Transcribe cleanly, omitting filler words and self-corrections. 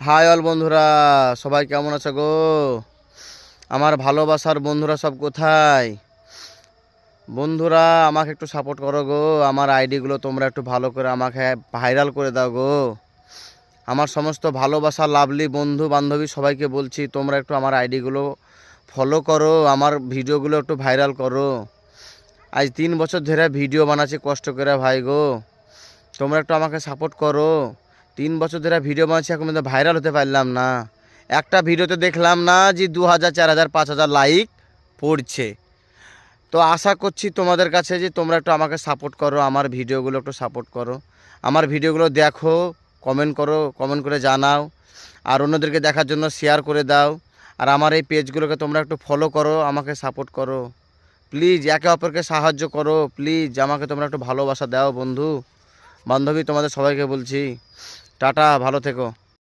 High all বন্ধুরা, সবাই কেমন আছো গো? আমার ভালোবাসার বন্ধুরা সব কোথায়? বন্ধুরা আমাকে একটু সাপোর্ট করো গো। আমার আইডিগুলো তোমরা একটু ভালো করে আমাকে ভাইরাল করে দাও গো। আমার সমস্ত ভালোবাসা লাভলি বন্ধু বান্ধবী সবাইকে বলছি, তোমরা একটু আমার আইডিগুলো ফলো করো, আমার ভিডিওগুলো একটু ভাইরাল করো। আজ 3 বছর ধরে ভিডিও বানাচ্ছি কষ্ট করে ভাই গো। তোমরা একটু আমাকে সাপোর্ট করো। 3 বছর ধরে ভিডিও বানাচ্ছি, এখন কিন্তু ভাইরাল হতে পারলাম না। একটা ভিডিওতে দেখলাম না যে 2000, 4000, 5000 লাইক পড়ছে। তো আশা করছি তোমাদের কাছে যে তোমরা একটু আমাকে সাপোর্ট করো, আমার ভিডিওগুলো একটু সাপোর্ট করো, আমার ভিডিওগুলো দেখো, কমেন্ট করো, কমেন্ট করে জানাও, আর অন্যদেরকে দেখার জন্য শেয়ার করে দাও। আর আমার এই পেজগুলোকে তোমরা একটু ফলো করো, আমাকে সাপোর্ট করো প্লিজ, একে অপরকে সাহায্য করো প্লিজ। আমাকে তোমরা একটু ভালোবাসা দাও বন্ধু বান্ধবী, তোমাদের সবাইকে বলছি টাটা, ভালো থেকো।